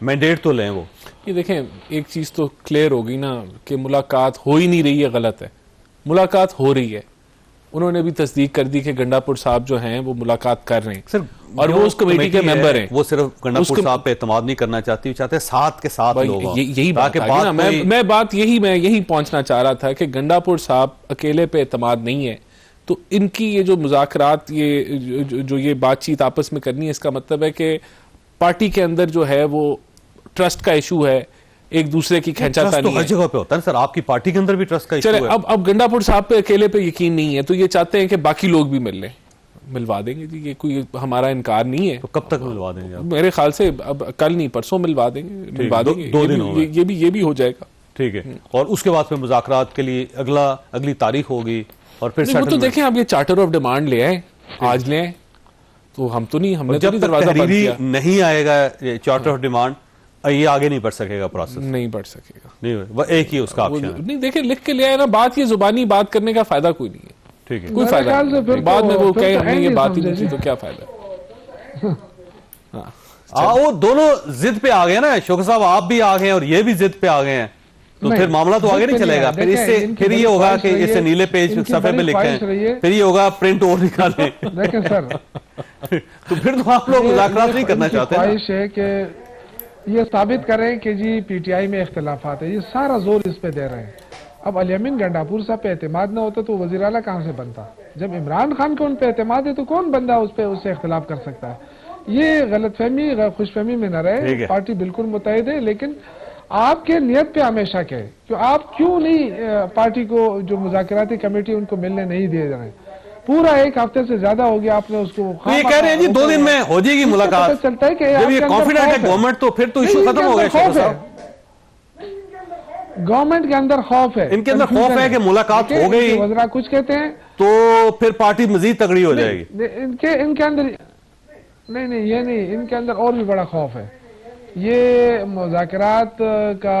Mandate تو لیں وہ. یہ دیکھیں ایک چیز تو کلیئر ہوگی نا کہ ملاقات ہو ہی نہیں رہی ہے، غلط ہے. ملاقات ہو رہی ہے، انہوں نے بھی تصدیق کر دی کہ گنڈا پور صاحب جو ہیں وہ ملاقات کر رہے ہیں اور وہ اس کمیٹی کے ممبر ہیں. وہ صرف گنڈا پور صاحب پہ اعتماد نہیں کرنا چاہتی، چاہتے ساتھ کے ساتھ لوگ ہوں. یہی بات ہے نا، میں بات یہی پہنچنا چاہ رہا تھا کہ گنڈا پور صاحب اکیلے پہ اعتماد نہیں ہے، تو ان کی یہ جو مذاکرات، یہ بات چیت آپس میں کرنی ہے، اس کا مطلب ہے کہ پارٹی کے اندر جو ہے وہ ٹرسٹ کا ایشو ہے، ایک دوسرے کی کھینچا تانی ہے. ہر جگہ پہ ہوتا ہے سر، آپ کی پارٹی کے اندر بھی ٹرسٹ کا ایشو ہے. اب گنڈا پور صاحب پہ اکیلے پہ یقین نہیں ہے تو یہ چاہتے ہیں کہ باقی لوگ بھی مل لیں. ملوا دیں گے جی، یہ کوئی ہمارا انکار نہیں ہے. تو کب تک ملوا دیں گے آپ؟ میرے خیال سے اب کل نہیں پرسوں ملوا دیں گے. 2 دن ہو گئے. یہ بھی ہو جائے گا. ٹھیک ہے. اور اس کے بعد پھر مذاکرات کے لیے اگلی تاریخ ہوگی اور پھر وہ تو دیکھیں آپ یہ چارٹر آف ڈیمانڈ لے آئے، آج لے آئے تو ہم نے جب تک تحریری نہیں آئے گا چارٹر آف ڈیمانڈ یہ آگے نہیں بڑھ سکے گا پروسیس. نہیں بڑھ سکے گا. نہیں، وہ ایک ہی اس کا آپشن ہے. نہیں دیکھیں لکھ کے لے آئے نا، بات یہ زبانی بات کرنے کا فائدہ کوئی نہیں ہے. ٹھیک ہے، کوئی فائدہ نہیں. بعد میں وہ کہیں ہم نے یہ بات ہی نہیں کی تو کیا فائدہ. وہ دونوں ضد پہ آ گئے نا، شوکت صاحب آپ بھی آ گئے اور یہ بھی ضد پہ آ گئے ہیں، تو پھر معاملہ تو آگے نہیں چلے گا. پھر یہ ہوگا کہ اس سے نیلے پیج صفحے پہ لکھیں، پھر یہ ہوگا پرنٹ اور نکالیں. دیکھیں سر، تو پھر تو آپ لوگ مذاکرات نہیں کرنا چاہتے. خواہش ہے کہ یہ ثابت کریں کہ جی پی ٹی آئی میں اختلافات ہیں، یہ سارا زور اس پہ دے رہے ہیں. اب الیمین گنڈا پور صاحب پہ اعتماد نہ ہوتا تو وزیر اعلیٰ کہاں سے بنتا؟ جب عمران خان کو ان پہ اعتماد ہے تو کون بندہ اس سے اختلاف کر سکتا ہے؟ یہ غلط فہمی، خوش فہمی میں نہ رہے. پارٹی بالکل متحد ہے، لیکن آپ کے نیت پہ ہمیشہ کہے کہ آپ کیوں نہیں پارٹی کو جو مذاکراتی کمیٹی ان کو ملنے نہیں دے رہے. پورا 1 ہفتے سے زیادہ ہو گیا آپ نے اس کو. یہ کہہ رہے ہیں جی 2 دن میں ہو جائے گی ملاقات. چلتا ہے کہ جب یہ کانفیڈنٹ ہے گورنمنٹ تو پھر تو ایشو ختم ہو گیا. گورنمنٹ کے اندر خوف ہے، ان کے اندر خوف ہے کہ ملاقات ہو گئی، وزراء کچھ کہتے ہیں تو پھر پارٹی مزید تگڑی ہو جائے گی. ان کے اندر نہیں یہ نہیں، ان کے اندر اور بھی بڑا خوف ہے. یہ مذاکرات کا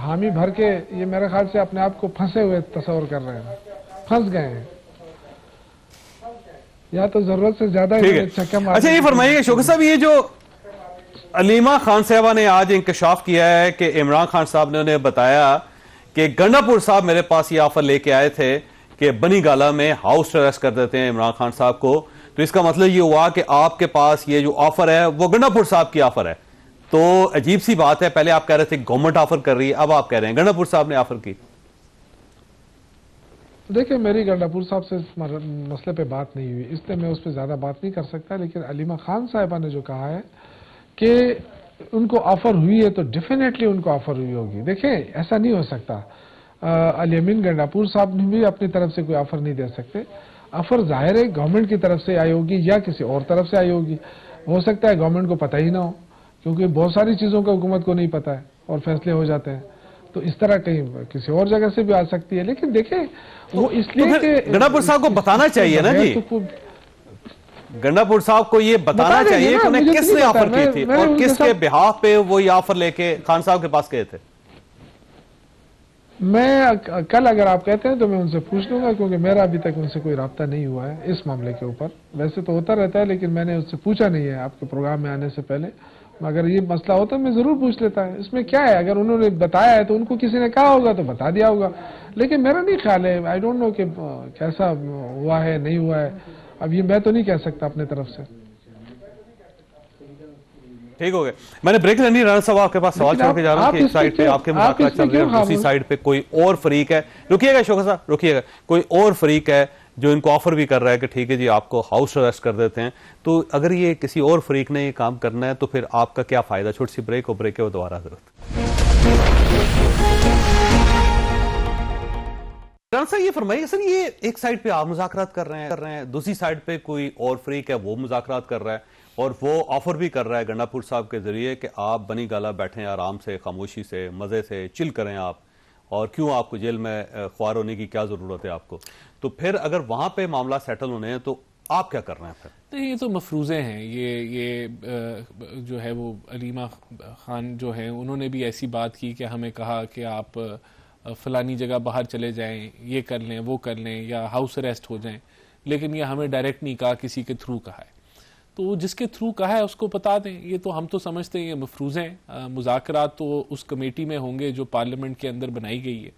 حامی بھر کے یہ میرے خیال سے اپنے آپ کو پھنسے ہوئے تصور کر رہے ہیں، پھنس گئے ہیں، یا تو ضرورت سے زیادہ. اچھا یہ فرمائیے شوکت صاحب، یہ جو علیمہ خان صاحبہ نے آج انکشاف کیا ہے کہ عمران خان صاحب نے انہیں بتایا کہ گنڈا پور صاحب میرے پاس یہ آفر لے کے آئے تھے کہ بنی گالہ میں ہاؤس اریسٹ کر دیتے ہیں عمران خان صاحب کو، تو اس کا مطلب یہ ہوا کہ آپ کے پاس یہ جو آفر ہے وہ گنڈا پور صاحب کی آفر ہے. تو عجیب سی بات ہے، پہلے آپ کہہ رہے تھے گورنمنٹ آفر کر رہی ہے، اب آپ کہہ رہے ہیں گنڈا پور صاحب نے آفر کی. دیکھیں میری گنڈا پور صاحب سے اس مسئلے پہ بات نہیں ہوئی، اس لیے میں اس پہ زیادہ بات نہیں کر سکتا. لیکن علیمہ خان صاحبہ نے جو کہا ہے کہ ان کو آفر ہوئی ہے تو ڈیفینیٹلی ان کو آفر ہوئی ہوگی. دیکھیں ایسا نہیں ہو سکتا، الیمین گنڈا پور صاحب نے بھی اپنی طرف سے کوئی آفر نہیں دے سکتے. آفر ظاہر ہے گورنمنٹ کی طرف سے آئی ہوگی یا کسی اور طرف سے آئی ہوگی. ہو سکتا ہے گورنمنٹ کو پتہ ہی نہ ہو، کیونکہ بہت ساری چیزوں کا حکومت کو نہیں پتہ ہے اور فیصلے ہو جاتے ہیں، تو اس طرح کہیں کسی اور جگہ سے بھی آ سکتی ہے. لیکن دیکھیں وہ اس لیے کہ گنڈا پور صاحب کو بتانا چاہیے نا جی، گنڈا پور صاحب کو یہ بتانا چاہیے کہ انہیں کس نے آفر کی تھی اور کس کے بہاف پہ وہ یہ آفر لے کے خان صاحب کے پاس گئے تھے. میں کل اگر آپ کہتے ہیں تو میں ان سے پوچھ لوں گا، کیونکہ میرا ابھی تک ان سے کوئی رابطہ نہیں ہوا ہے اس معاملے کے اوپر. ویسے تو ہوتا رہتا ہے لیکن میں نے اس سے پوچھا نہیں ہے آپ کے پروگرام میں آنے سے پہلے. اگر یہ مسئلہ ہوتا میں ضرور پوچھ لیتا ہے. اس میں کیا ہے، اگر انہوں نے بتایا ہے تو ان کو کسی نے کہا ہوگا تو بتا دیا ہوگا. لیکن میرا نہیں خیال ہے، آئی ڈونٹ نو کہ کیسا ہوا ہے نہیں ہوا ہے، اب یہ میں تو نہیں کہہ سکتا اپنے طرف سے. ٹھیک ہو گیا، میں نے بریک لینی. رانا صاحب آپ کے پاس سوال چھوڑ کے جا رہا ہوں کہ ایک سائڈ پہ آپ کے مذاکرات چل رہے ہیں، دوسری سائڈ پہ کوئی اور فریق ہے. رکیے گا شوکت صاحب، رکیے گا. کوئی اور فریق ہے جو ان کو آفر بھی کر رہا ہے کہ ٹھیک ہے جی آپ کو ہاؤس اریسٹ کر دیتے ہیں. تو اگر یہ کسی اور فریق نے یہ کام کرنا ہے تو پھر آپ کا کیا فائدہ؟ چھوٹی سی بریک، اور بریک کے دوبارہ حضرت. رانا صاحب یہ فرمائیے سر، یہ ایک سائڈ پہ آپ مذاکرات کر رہے ہیں، دوسری سائڈ پہ کوئی اور فریق ہے وہ مذاکرات کر رہا ہے اور وہ آفر بھی کر رہا ہے گنڈا پور صاحب کے ذریعے کہ آپ بنی گالہ بیٹھیں آرام سے، خاموشی سے، مزے سے چل کریں آپ، اور کیوں آپ کو جیل میں خوار ہونے کی کیا ضرورت ہے آپ کو. تو پھر اگر وہاں پہ معاملہ سیٹل ہونے ہیں تو آپ کیا کر رہے ہیں پھر؟ نہیں، یہ تو مفروضے ہیں. یہ جو ہے وہ علیمہ خان جو ہیں انہوں نے بھی ایسی بات کی کہ ہمیں کہا کہ آپ فلانی جگہ باہر چلے جائیں، یہ کر لیں وہ کر لیں یا ہاؤس اریسٹ ہو جائیں، لیکن یہ ہمیں ڈائریکٹ نہیں کہا، کسی کے تھرو کہا ہے. تو جس کے تھرو کہا ہے اس کو بتا دیں. یہ تو ہم تو سمجھتے ہیں یہ مفروض ہیں. مذاکرات تو اس کمیٹی میں ہوں گے جو پارلیمنٹ کے اندر بنائی گئی ہے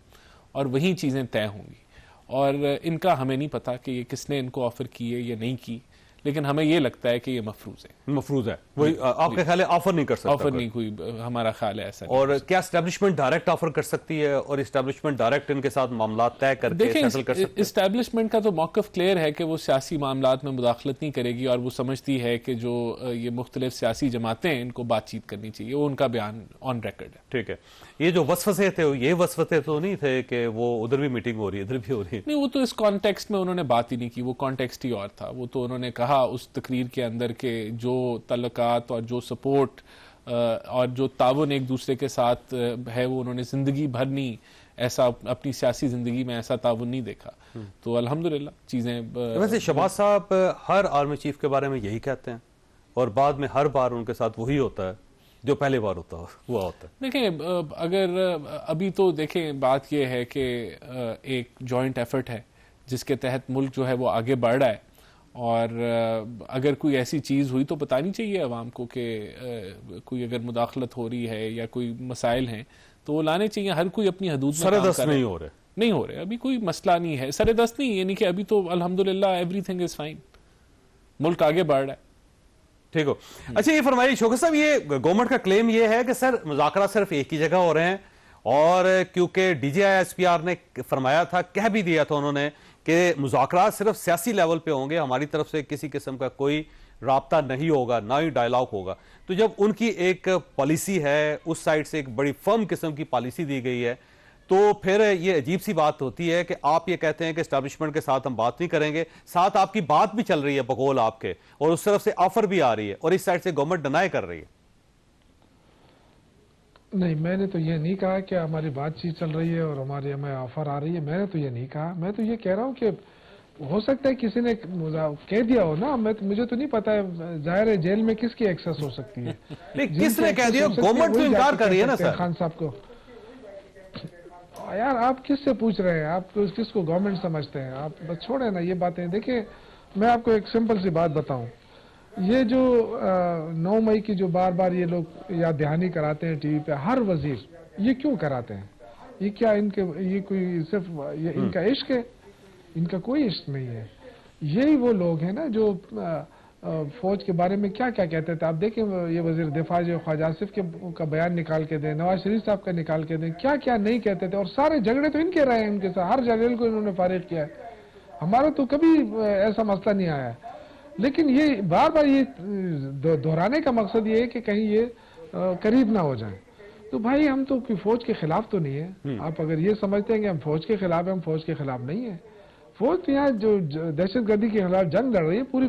اور وہیں چیزیں طے ہوں گی. اور ان کا ہمیں نہیں پتا کہ یہ کس نے ان کو آفر کی ہے یا نہیں کی, لیکن ہمیں یہ لگتا ہے کہ یہ مفروض ہے. مفروض ہے وہی آپ کا خیال ہے آفر نہیں کر سکتا؟ آفر نہیں کوئی, ہمارا خیال ہے ایسا. اور کیا اسٹیبلشمنٹ ڈائریکٹ آفر کر سکتی ہے اور اسٹیبلشمنٹ ڈائریکٹ ان کے ساتھ معاملات طے کر کے سیٹل کر سکتی ہے؟ اسٹیبلشمنٹ کا تو موقف کلیئر ہے کہ وہ سیاسی معاملات میں مداخلت نہیں کرے گی, اور وہ سمجھتی ہے کہ جو یہ مختلف سیاسی جماعتیں ہیں ان کو بات چیت کرنی چاہیے. وہ ان کا بیان آن ریکارڈ ہے. ٹھیک ہے. یہ جو وسوسے تھے یہ وسوسے تو نہیں تھے کہ وہ ادھر بھی میٹنگ ہو رہی ہے ادھر بھی ہو رہی ہے؟ نہیں, وہ تو اس کانٹیکسٹ میں انہوں نے بات ہی نہیں کی. وہ کانٹیکسٹ ہی اور تھا. وہ تو انہوں نے کہا اس تقریر کے اندر کہ جو تعلقات اور جو سپورٹ اور جو تعاون ایک دوسرے کے ساتھ ہے وہ انہوں نے زندگی بھر نہیں, ایسا اپنی سیاسی زندگی میں ایسا تعاون نہیں دیکھا. تو الحمدللہ چیزیں. ویسے شہباز صاحب ہر آرمی چیف کے بارے میں یہی کہتے ہیں اور بعد میں ہر بار ان کے ساتھ وہی ہوتا ہے جو پہلے بار ہوا ہوتا ہے. دیکھیں, اگر ابھی تو دیکھیں بات یہ ہے کہ ایک جوائنٹ ایفرٹ ہے جس کے تحت ملک جو ہے وہ آگے بڑھ رہا ہے, اور اگر کوئی ایسی چیز ہوئی تو بتانی چاہیے عوام کو کہ کوئی اگر مداخلت ہو رہی ہے یا کوئی مسائل ہیں تو وہ لانے چاہیے. ہر کوئی اپنی حدود میں کام کر رہا ہے. نہیں ہو رہے, ابھی کوئی مسئلہ نہیں ہے, سر دست نہیں, یعنی کہ ابھی تو الحمدللہ ایوری تھنگ از فائن, ملک آگے بڑھ رہا ہے. ٹھیک ہو. اچھا یہ فرمائیے شوکت صاحب, یہ گورنمنٹ کا کلیم یہ ہے کہ سر مذاکرات صرف ایک ہی جگہ ہو رہے ہیں, اور کیونکہ D G I S P R نے فرمایا تھا, کہہ بھی دیا تھا انہوں نے کہ مذاکرات صرف سیاسی لیول پہ ہوں گے, ہماری طرف سے کسی قسم کا کوئی رابطہ نہیں ہوگا, نہ ہی ڈائلاگ ہوگا. تو جب ان کی ایک پالیسی ہے, اس سائڈ سے ایک بڑی فرم قسم کی پالیسی دی گئی ہے, تو پھر یہ عجیب سی بات ہوتی ہے کہ آپ یہ کہتے ہیں کہ اسٹیبلشمنٹ کے ساتھ ہم بات نہیں کریں گے, ساتھ آپ کی بات بھی چل رہی ہے بقول آپ کے, اور اس طرف سے آفر بھی آ رہی ہے, اور اس سائڈ سے گورنمنٹ ڈینائی کر رہی ہے. نہیں, میں نے تو یہ نہیں کہا کہ ہماری بات چیت چل رہی ہے اور ہمیں آفر آ رہی ہے. میں نے تو یہ نہیں کہا. میں تو یہ کہہ رہا ہوں کہ ہو سکتا ہے کسی نے کہہ دیا ہو نا, مجھے تو نہیں پتا ہے, ظاہر ہے جیل میں کس کی ایکسس ہو سکتی ہے. کس نے کہہ دیا؟ گورنمنٹ تو انکار کر رہی ہے نا سر. خان صاحب کو یار آپ کس سے پوچھ رہے ہیں, آپ کس کو گورنمنٹ سمجھتے ہیں؟ آپ بس چھوڑیں نا یہ باتیں. دیکھیں میں آپ کو ایک سمپل سی بات بتاؤں, یہ جو 9 مئی کی جو بار بار یہ لوگ یاد دہانی کراتے ہیں ٹی وی پہ, ہر وزیر یہ کیوں کراتے ہیں؟ یہ کیا ان کے یہ کوئی صرف ان کا عشق ہے؟ ان کا کوئی عشق نہیں ہے. یہی وہ لوگ ہیں نا جو فوج کے بارے میں کیا کیا کہتے تھے. آپ دیکھیں یہ وزیر دفاع جو خواجہ آصف کا بیان نکال کے دیں, نواز شریف صاحب کا نکال کے دیں, کیا کیا نہیں کہتے تھے. اور سارے جھگڑے تو ان کے رہے ہیں ان کے ساتھ, ہر جنرل کو انہوں نے فارغ کیا ہے. ہمارا تو کبھی ایسا مسئلہ نہیں آیا, لیکن یہ بار بار یہ دہرانے کا مقصد یہ ہے کہ کہیں یہ قریب نہ ہو جائیں. تو بھائی ہم تو فوج کے خلاف تو نہیں ہے. آپ اگر یہ سمجھتے ہیں کہ ہم فوج کے خلاف ہیں, ہم فوج کے خلاف نہیں ہیں. فوج تو یہاں جو دہشت گردی کے خلاف جنگ لڑ رہی ہے پوری.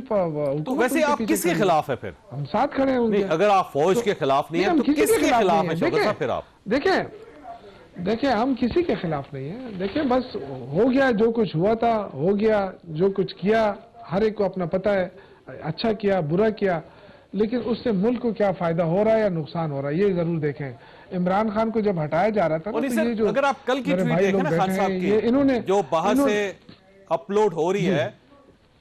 تو ویسے آپ کس کے خلاف ہے پھر؟ ہم ساتھ کھڑے ہیں. اگر آپ فوج کے خلاف نہیں ہیں تو کس کے خلاف ہیں پھر آپ؟ دیکھیں ہم کسی کے خلاف نہیں ہیں. دیکھیں بس ہو گیا جو کچھ ہوا تھا, ہو گیا جو کچھ کیا, ہر ایک کو اپنا پتہ ہے, اچھا کیا برا کیا, لیکن اس سے ملک کو کیا فائدہ ہو رہا ہے یا نقصان ہو رہا ہے یہ ضرور دیکھیں. عمران خان کو جب ہٹایا جا رہا تھا نا, تو یہ جو اگر آپ کل کی ٹویٹ دیکھیں نا خان صاحب کی, انہوں نے جو باہر سے اپلوڈ ہو رہی ہے,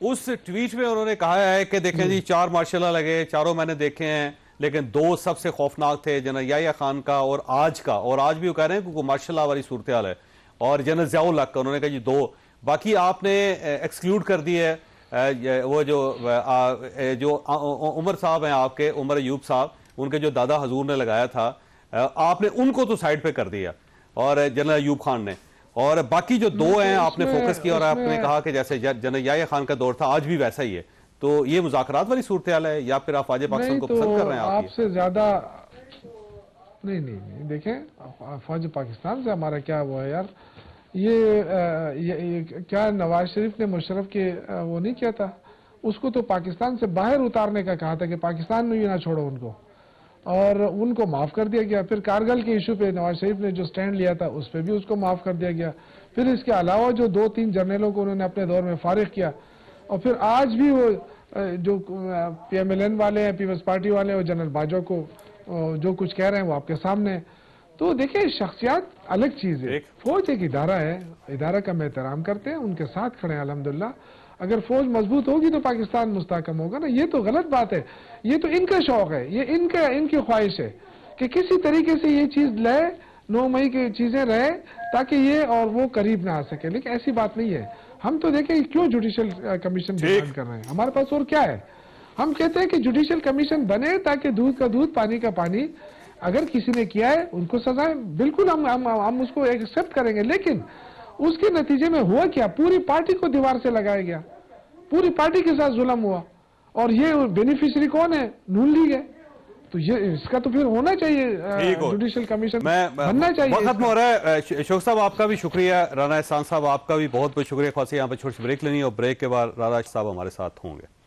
اس ٹویٹ میں انہوں نے کہا ہے کہ دیکھیں جی 4 مارشل لا لگے, چاروں میں نے دیکھے ہیں, لیکن 2 سب سے خوفناک تھے, جنرل یحییٰ خان کا اور آج کا. اور آج بھی وہ کہہ رہے ہیں کہ مارشل لا والی صورتحال ہے, اور جنرل ضیاء الحق کا انہوں نے کہا جی 2. باقی آپ نے ایکسکلوڈ کر دی ہے وہ جو عمر صاحب ہیں آپ کے, عمر ایوب صاحب, ان کے جو دادا حضور نے لگایا تھا, آپ نے ان کو تو سائڈ پہ کر دیا, اور جنرل ایوب خان نے. اور باقی جو 2 ہیں آپ نے فوکس کیا, اور آپ نے کہا کہ جیسے جنرل یحییٰ خان کا دور تھا آج بھی ویسا ہی ہے. تو یہ مذاکرات والی صورتحال ہے یا پھر آپ فوج پاکستان کو پسند کر رہے ہیں؟ آپ سے زیادہ نہیں دیکھیں, فوج پاکستان سے ہمارا کیا ہوا ہے یار. یہ کیا نواز شریف نے مشرف کے وہ نہیں کیا تھا, اس کو تو پاکستان سے باہر اتارنے کا کہا تھا کہ پاکستان میں بھی نہ چھوڑو ان کو, اور ان کو معاف کر دیا گیا. پھر کارگل کے ایشو پہ نواز شریف نے جو سٹینڈ لیا تھا اس پہ بھی اس کو معاف کر دیا گیا. پھر اس کے علاوہ جو 2-3 جرنیلوں کو انہوں نے اپنے دور میں فارغ کیا, اور پھر آج بھی وہ جو پی ایم ایل این والے ہیں, پیپلز پارٹی والے, اور جنرل باجوہ کو جو کچھ کہہ رہے ہیں وہ آپ کے سامنے. تو دیکھیں شخصیات الگ چیز ہے, فوج ایک ادارہ ہے, ادارہ کا ہم احترام کرتے ہیں, ان کے ساتھ کھڑے ہیں الحمدللہ. اگر فوج مضبوط ہوگی تو پاکستان مستحکم ہوگا نا. یہ تو غلط بات ہے. یہ تو ان کا شوق ہے, یہ ان کی خواہش ہے کہ کسی طریقے سے یہ چیز لے, 9 مئی کی چیزیں رہے تاکہ یہ اور وہ قریب نہ آ سکے. لیکن ایسی بات نہیں ہے. ہم تو دیکھیں کیوں جوڈیشل کمیشن ڈیمانڈ کر رہے ہیں. ہمارے پاس اور کیا ہے. ہم کہتے ہیں کہ جوڈیشل کمیشن بنے تاکہ دودھ کا دودھ پانی کا پانی. اگر کسی نے کیا ہے ان کو سزائیں, بالکل ہم اس کو ایکسپٹ کریں گے. لیکن اس کے نتیجے میں ہوا کیا, پوری پارٹی کو دیوار سے لگایا گیا, پوری پارٹی کے ساتھ ظلم ہوا, اور یہ بینیفیشری کون ہے, نون لیگ ہے. تو یہ اس کا تو پھر ہونا چاہیے, جوڈیشل کمیشن بننا چاہیے. وقت ختم ہو رہا ہے. شوق صاحب آپ کا بھی شکریہ, رانا احسان صاحب آپ کا بھی بہت بہت شکریہ. خاصی یہاں پہ چھوٹی سی بریک لینی, اور بریک کے بعد رانا صاحب ہمارے ساتھ ہوں گے.